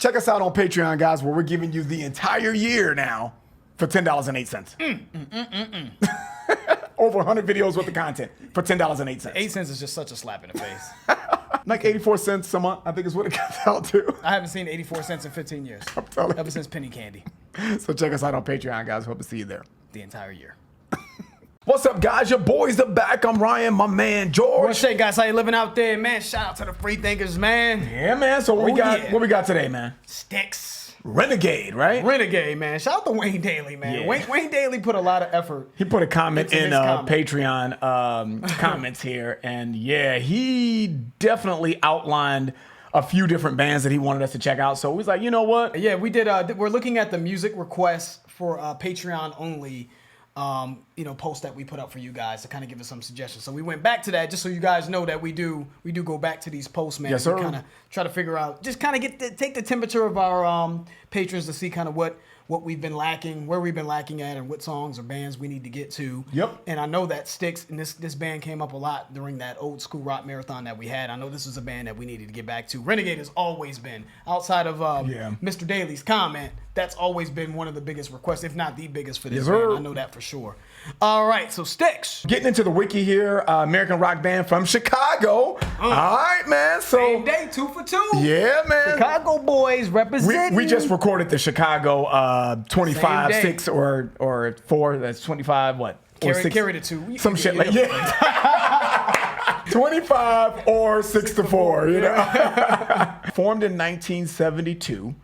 Check us out on Patreon, guys, where we're giving you the entire year now for $10.08. Over 100 videos worth of content for $10.08. 8 cents is just such a slap in the face. Like 84 cents a month, I think is what it comes out to. I haven't seen 84 cents in 15 years. I'm telling you. Ever since penny candy. So check us out on Patreon, guys. Hope to see you there. The entire year. What's up, guys? Your boys are back. I'm Ryan, my man, George. What's up, guys? How you living out there, man? Shout out to the free thinkers, man. Yeah, man. So what we got today, man? Styx Renegade, right? Renegade, man. Shout out to Wayne Daly, man. Yeah. Wayne Daly put a lot of effort. He put a comment in comment. Patreon comments here, and yeah, he definitely outlined a few different bands that he wanted us to check out. So he's like, you know what? Yeah, we did. We're looking at the music requests for Patreon only. Post that we put up for you guys to kind of give us some suggestions. So we went back to that just so you guys know that we do go back to these posts, man. Yes, sir. We kind of try to figure out, just kind of take the temperature of our patrons to see kind of what we've been lacking, where we've been lacking at, and what songs or bands we need to get to. Yep. And I know that Styx and this band came up a lot during that old school rock marathon that we had. I know this was a band that we needed to get back to. Renegade has always been, outside of Mr. Daly's comment, that's always been one of the biggest requests, if not the biggest for this band. I know that for sure. All right, so Styx. Getting into the wiki here, American rock band from Chicago. All right, man. So same day, 2 for 2. Yeah, man. Chicago boys representing. We just recorded the Chicago 25, 6 or 4. That's 25, what? Carry the 2. Some shit like yeah. 25 or 6 to 4, you know. Formed in 1972.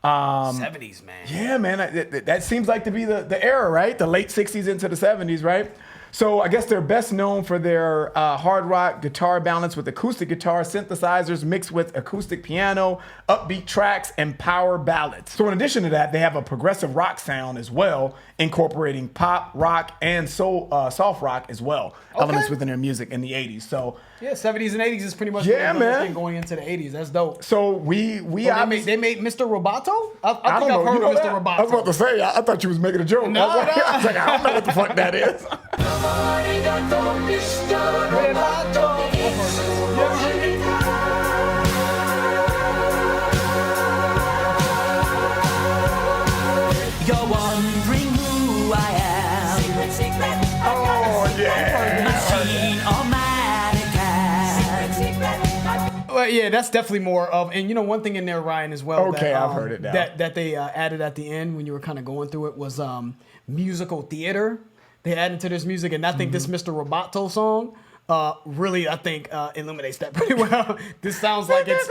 70s, man. Yeah, man. That seems like to be the era, right? The late 60s into the 70s, right? So I guess they're best known for their hard rock guitar balance with acoustic guitar, synthesizers mixed with acoustic piano, upbeat tracks, and power ballads. So in addition to that, they have a progressive rock sound as well, incorporating pop, rock, and soft rock as well. Okay. Elements within their music in the 80s. So yeah, 70s and 80s is pretty much man. Going into the 80s. That's dope. So they made Mr. Roboto? I think I've heard of Mr. Roboto. I was about to say, I thought you was making a joke. No, I was like, I don't know what the fuck that is. You're wondering who I am. Secret. Oh, yeah. Machine or mannequin. Well, yeah, that's definitely more of, and one thing in there, Ryan, as well. Okay, I've heard it now. That they added at the end when you were kind of going through it was musical theater. They added to this music, and I think this Mr. Roboto song really, I think, illuminates that pretty well. This sounds like it's,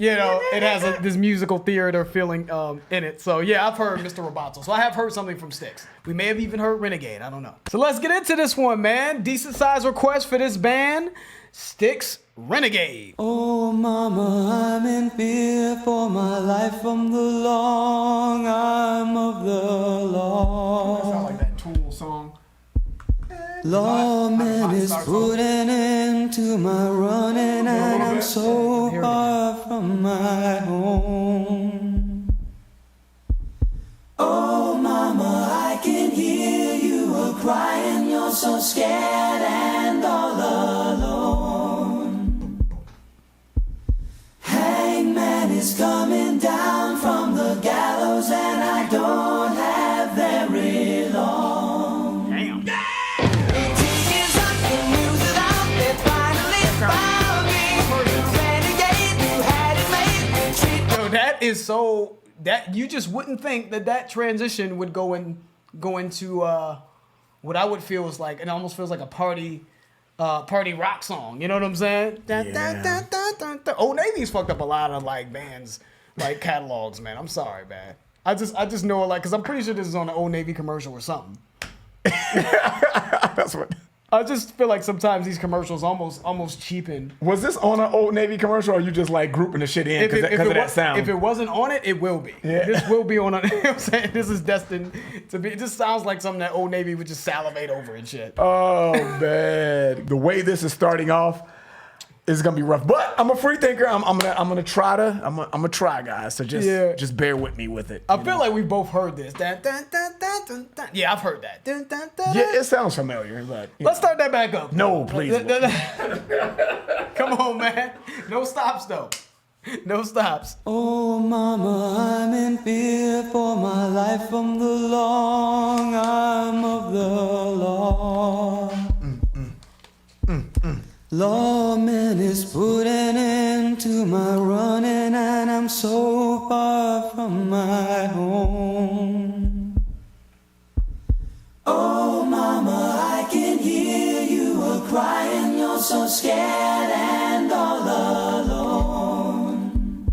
it has this musical theater feeling in it. So yeah, I've heard Mr. Roboto. So I have heard something from Styx. We may have even heard Renegade. I don't know. So let's get into this one, man. Decent size request for this band, Styx Renegade. Oh, mama, I'm in fear for my life from the long arm of the law. That sounds like that Tool song. Lawman is putting an end to my running, and I'm so far from my home. Oh, mama, I can hear you a crying. You're so scared and all alone. Hangman is coming down from the gallows, and I don't have very long. That is so that you just wouldn't think that transition would go into what I would feel is like, it almost feels like a party rock song. You know what I'm saying? Yeah. Old Navy's fucked up a lot of like bands, like catalogs, man. I'm sorry, man. I just know like, cause I'm pretty sure this is on an Old Navy commercial or something. That's what. I just feel like sometimes these commercials almost cheapen. Was this on an Old Navy commercial, or are you just like grouping the shit in because of that sound? If it wasn't on it, it will be. Yeah. This will be on a, you know what I'm saying? This is destined to be. It just sounds like something that Old Navy would just salivate over and shit. Oh, man. The way this is starting off is gonna be rough. But I'm a free thinker. I'm gonna try, guys. So just bear with me with it. I feel like we both heard this. Dun, dun, dun, dun, dun, dun. Yeah, I've heard that. Dun, dun, dun, Yeah, it sounds familiar, but let's start that back up. No, please. Come on, man. No stops though. No stops. Oh, mama, I'm in fear for my life from the long arm of the law. Lawman is putting end to my running, and I'm so far from my home. Oh, mama, I can hear you a crying. You're so scared and all alone.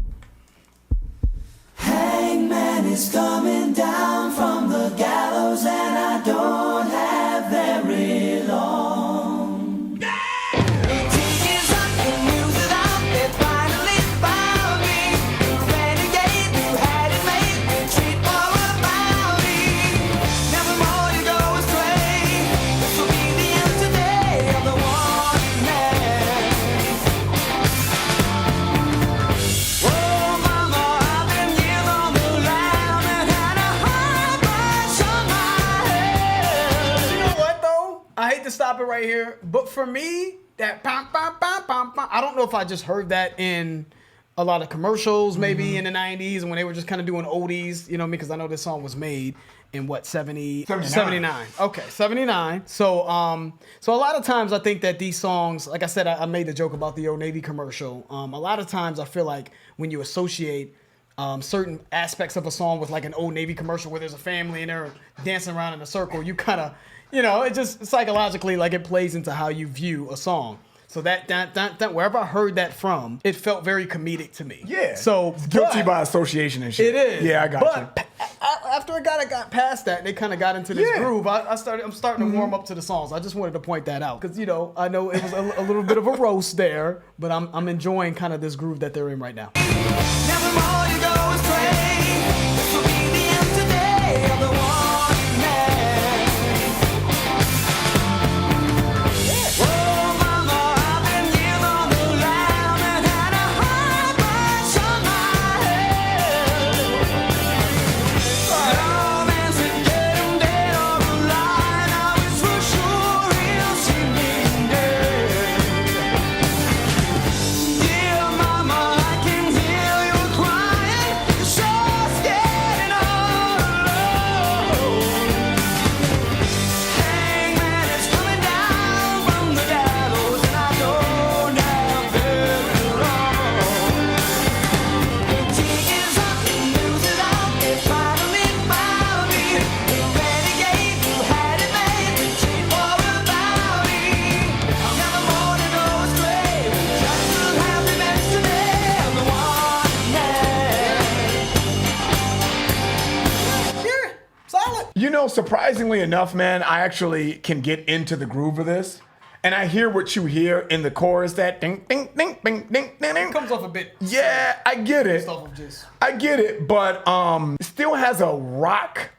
Hangman is coming down from the gallows, and I don't have very long. To stop it right here, but for me, that pom, pom, pom, pom, pom, I don't know if I just heard that in a lot of commercials, maybe in the 90s, and when they were just kind of doing oldies, you know, because I know this song was made in what, 79. Okay, 79. So a lot of times I think that these songs, like I said, I made the joke about the Old Navy commercial. A lot of times I feel like when you associate certain aspects of a song with like an Old Navy commercial where there's a family and they're dancing around in a circle, you kind of, you know, it just psychologically, like it plays into how you view a song. So that wherever I heard that from, it felt very comedic to me. Yeah. So it's guilty by association and shit. It is. Yeah, I got you. But after I got past that, they kind of got into this groove. I'm starting to warm up to the songs. I just wanted to point that out because, you know, I know it was a little bit of a roast there, but I'm enjoying kind of this groove that they're in right now. Never more you go astray. This will be the end today of the one man. You know, surprisingly enough, man, I actually can get into the groove of this. And I hear what you hear in the chorus, that ding, ding, ding, ding, ding, ding, ding. It comes off a bit. Yeah, I get it. Stuff of just. I get it, but it still has a rock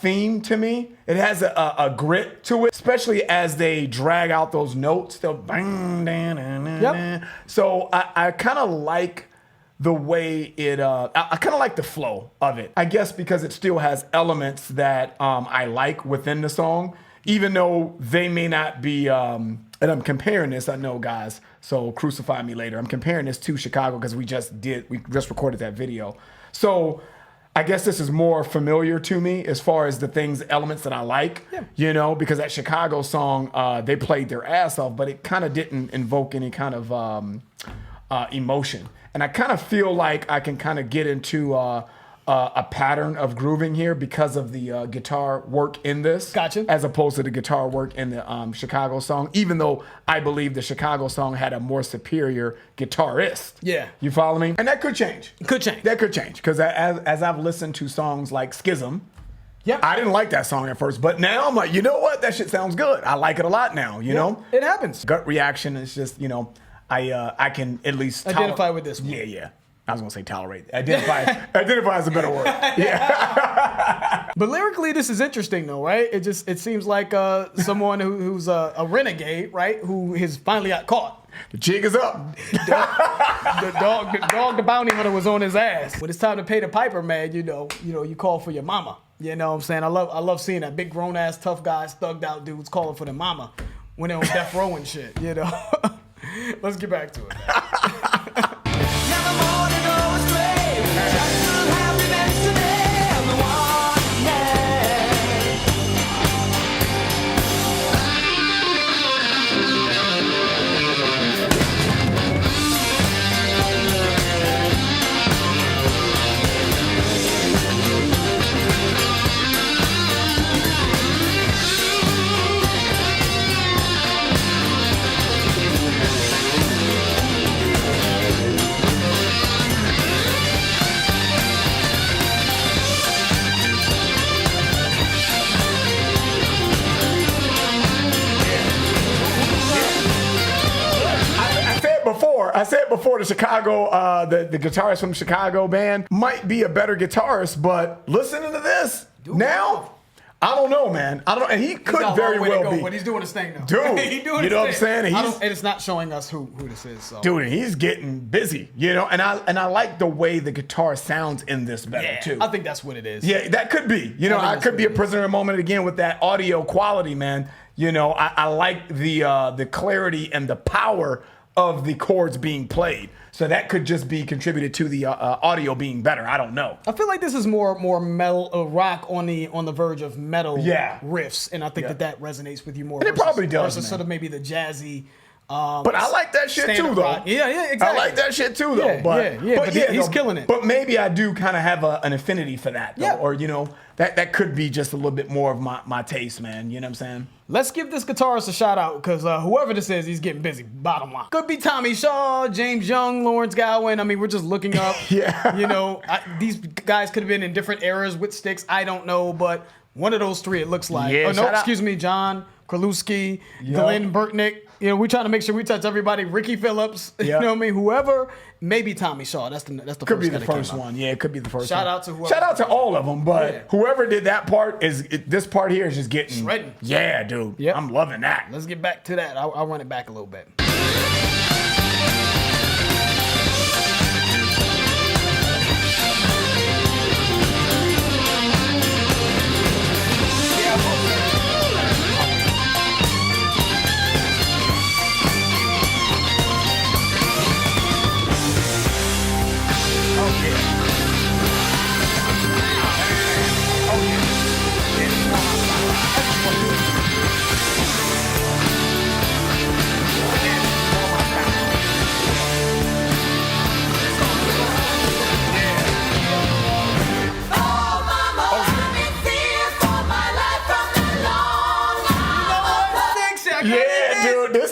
theme to me. It has a grit to it, especially as they drag out those notes. They'll bang, dan, dan, dan, dan. So I kind of like the way it, I kind of like the flow of it. I guess because it still has elements that I like within the song, even though they may not be, and I'm comparing this, I know guys, so crucify me later. I'm comparing this to Chicago because we just recorded that video. So I guess this is more familiar to me as far as the elements that I like, you know, because that Chicago song, they played their ass off, but it kind of didn't invoke any kind of emotion. And I kind of feel like I can kind of get into a pattern of grooving here because of the guitar work in this. Gotcha. As opposed to the guitar work in the Chicago song, even though I believe the Chicago song had a more superior guitarist. Yeah. You follow me? And that could change. Could change. That could change. Because as I've listened to songs like Schism, yeah, I didn't like that song at first, but now I'm like, you know what? That shit sounds good. I like it a lot now, you know? It happens. Gut reaction is just, you know, I can at least identify with this one. Yeah. I was gonna say tolerate. Identify is a better word. Yeah. But lyrically, this is interesting though, right? It seems like someone who's a renegade, right? Who has finally got caught. The jig is up. The bounty hunter was on his ass. When it's time to pay the piper, man, you know, you call for your mama. You know what I'm saying? I love seeing that big grown ass tough guys, thugged out dudes calling for their mama when they're on death row and shit. You know. Let's get back to it. I said before the Chicago, the guitarist from the Chicago band might be a better guitarist, but listening to this now, I don't know, man. I don't know, and he could very well be. But he's doing his thing though. Dude, He's doing you know his what I'm thing. saying? And it's not showing us who this is. So. Dude, he's getting busy, you know, and I like the way the guitar sounds in this better too. I think that's what it is. Yeah, that could be. You know, I could be a prisoner of a moment again with that audio quality, man. You know, I like the clarity and the power of the chords being played. So that could just be contributed to the audio being better. I don't know. I feel like this is more metal rock on the verge of metal riffs, and I think that resonates with you more. And it probably does, versus sort of maybe the jazzy. But I like that shit too, though. Rock. Yeah, exactly. I like that shit too, though. Yeah, but he's killing it. But maybe I do kind of have an affinity for that, though. Yeah. Or, you know, that could be just a little bit more of my taste, man. You know what I'm saying? Let's give this guitarist a shout out because whoever this is, he's getting busy. Bottom line. Could be Tommy Shaw, James Young, Lawrence Gowan. I mean, we're just looking up. Yeah. You know, these guys could have been in different eras with Styx. I don't know, but one of those three it looks like. Yeah, excuse me, John Kralewski, Glenn Burtnick. You know, we're trying to make sure we touch everybody. Ricky Phillips. You know what I mean? Whoever. Maybe Tommy Shaw. That's the could first be the guy first that came one. Yeah, it could be the first Shout one. out to whoever. Shout out to all of them, but whoever did that part this part here is just getting shredding. Yeah, dude. Yep. I'm loving that. Let's get back to that. I'll run it back a little bit.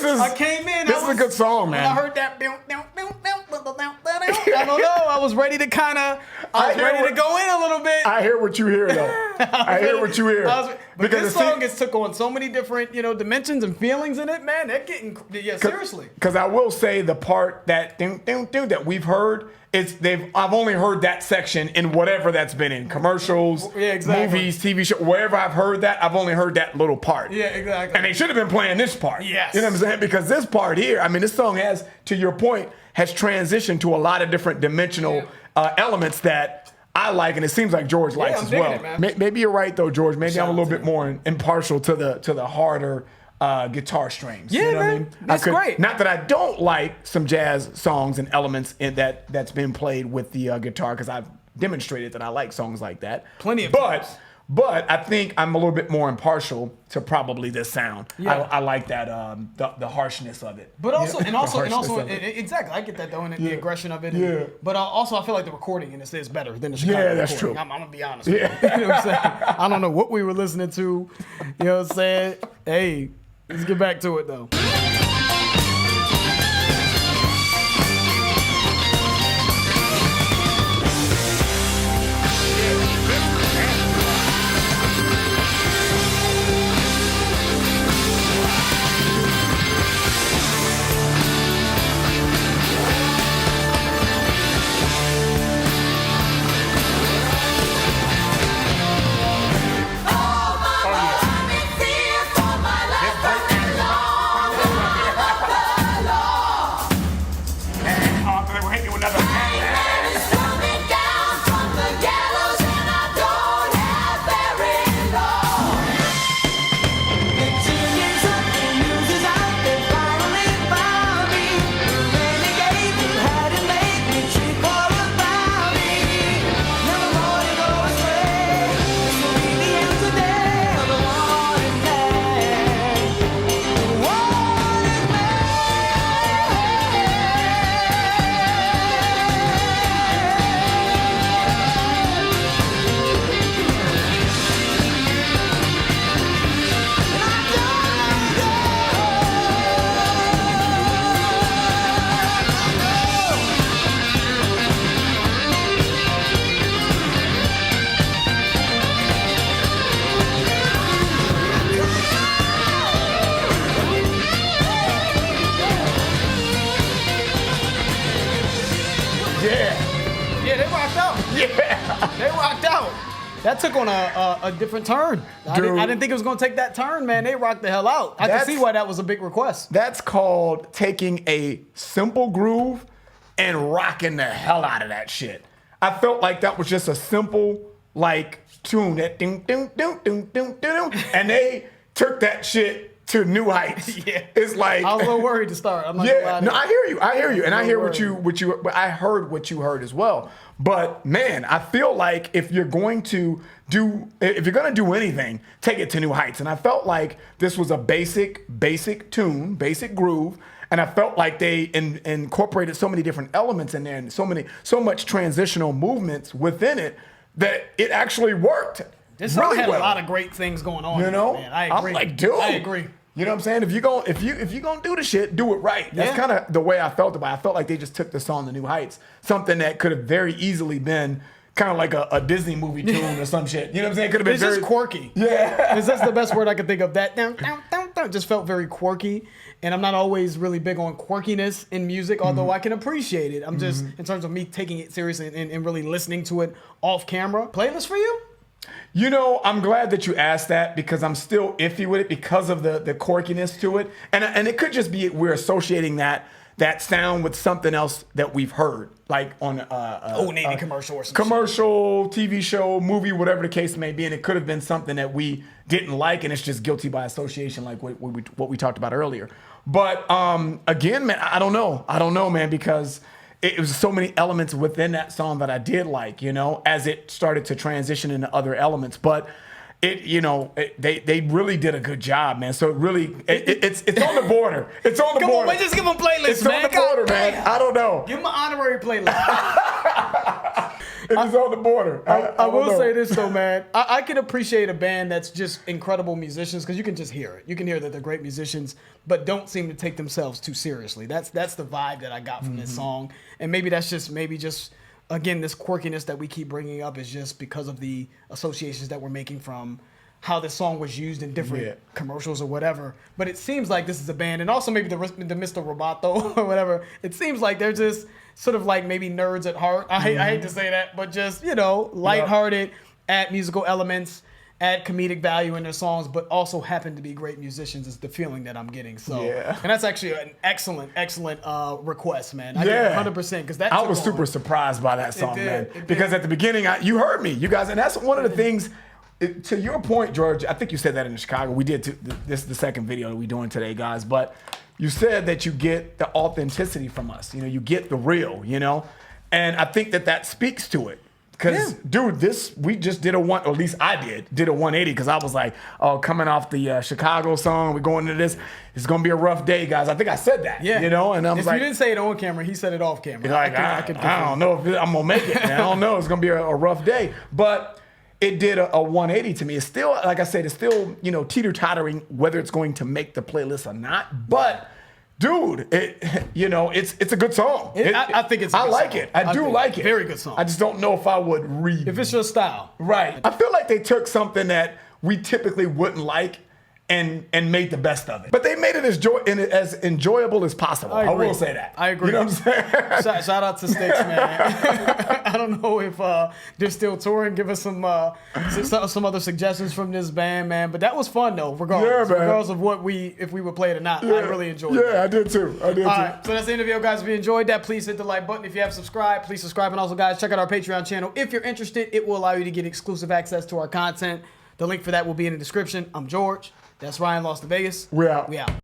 I came in. This is a good song, man. When I heard that. I don't know. I was ready to go in a little bit. I hear what you hear, though. I hear what you hear. But this song gets took on so many different, dimensions and feelings in it, man. They're getting, seriously. Because I will say the part that that we've heard I've only heard that section in whatever that's been in commercials, movies, TV show, wherever I've heard that, I've only heard that little part. Yeah, exactly. And they should have been playing this part. Yes. You know what I'm saying? Because this part here, I mean, this song has, to your point, has transitioned to a lot of different dimensional elements that I like, and it seems like George likes as well. Maybe you're right though, George. Maybe I'm a little bit more impartial to the harder guitar strings. Yeah, you know man. what I mean? That's great. Not that I don't like some jazz songs and elements in that's been played with the guitar, because I've demonstrated that I like songs like that. Plenty of times. But I think I'm a little bit more impartial to probably this sound. Yeah. I like that the harshness of it. But also, exactly, I get that though, and the aggression of it. Yeah. But also, I feel like the recording in this is better than the Chicago recording. That's true. I'm gonna be honest with you. You know what I'm saying? I don't know what we were listening to. You know what I'm saying? Hey, let's get back to it though. They rocked out. That took on a different turn. I didn't think it was going to take that turn, man. They rocked the hell out. I can see why that was a big request. That's called taking a simple groove and rocking the hell out of that shit. I felt like that was just a simple, like, tune that ding, ding, ding, ding, ding, ding, and they took that shit to new heights. Yeah. It's like I was a little worried to start. I'm not gonna lie to no, you. I hear you, and I hear what you. I heard what you heard as well. But man, I feel like if you're going to do anything, take it to new heights. And I felt like this was a basic tune, basic groove. And I felt like they incorporated so many different elements in there and so much transitional movements within it that it actually worked. This song really had well. a lot of great things going on. You know, man. I agree. I'm like, dude, I agree. You know what I'm saying? If you're gonna do the shit, do it right. That's kind of the way I felt about it. I felt like they just took the song to new heights. Something that could have very easily been kind of like a Disney movie tune or some shit. You know what I'm saying? It could have been It's very just quirky. Yeah. That's the best word I could think of. That down, just felt very quirky. And I'm not always really big on quirkiness in music, although I can appreciate it. I'm just, in terms of me taking it seriously and really listening to it off camera. Playlist for you? You know, I'm glad that you asked that because I'm still iffy with it because of the quirkiness to it. And it could just be we're associating that sound with something else that we've heard, like on Old Navy commercial or something. commercial, TV show, movie, whatever the case may be. And it could have been something that we didn't like, and it's just guilty by association, like what we talked about earlier. But again, man, I don't know, man, because it was so many elements within that song that I did like, you know, as it started to transition into other elements. But they really did a good job, man. So it really, it's on the border. It's on the Come border. on, man, just give them playlists, It's man. on the border, God man. damn. I don't know. Give them an honorary playlist. It is on the border. I will say this though, man. I can appreciate a band that's just incredible musicians because you can just hear it. You can hear that they're great musicians, but don't seem to take themselves too seriously. That's the vibe that I got from this song, and maybe that's just again this quirkiness that we keep bringing up is just because of the associations that we're making from how this song was used in different commercials or whatever. But it seems like this is a band, and also maybe the Mr. Roboto or whatever. It seems like they're just sort of like maybe nerds at heart. I hate to say that, but just, lighthearted, add musical elements, add comedic value in their songs, but also happen to be great musicians is the feeling that I'm getting. So, and that's actually an excellent request, man. I get 100% because I was super surprised by that song, man. Because at the beginning, you heard me, you guys, and that's one of the things. To your point, George, I think you said that in Chicago. We did. This is the second video that we're doing today, guys. But you said that you get the authenticity from us. You get the real. And I think that speaks to it. Because, dude, we just did or at least I did a 180 because I was like, oh, coming off the Chicago song, we're going into this. It's going to be a rough day, guys. I think I said that, and I was if you didn't say it on camera, he said it off camera. Like, I don't know if I'm going to make it, man. I don't know. It's going to be a rough day. But it did a 180 to me. It's still, like I said, it's still, teeter-tottering whether it's going to make the playlist or not. But, dude, it's a good song. I think it's a I good like song. it. I do like it. Very good song. I just don't know if I would read. If it's your style. Right. I feel like they took something that we typically wouldn't like and made the best of it. But they made it as enjoyable as possible. I will say that. I agree. You know what I'm saying? Shout out to Styx, man. I don't know if they're still touring. Give us some other suggestions from this band, man. But that was fun, though, regardless. Yeah, man. Regardless of if we would play it or not. I really enjoyed it. Yeah, I did too. All right, so that's the end of the video, guys. If you enjoyed that, please hit the like button. If you have subscribed, please subscribe. And also, guys, check out our Patreon channel. If you're interested, it will allow you to get exclusive access to our content. The link for that will be in the description. I'm George. That's Ryan, Lost to Vegas. We out. We out.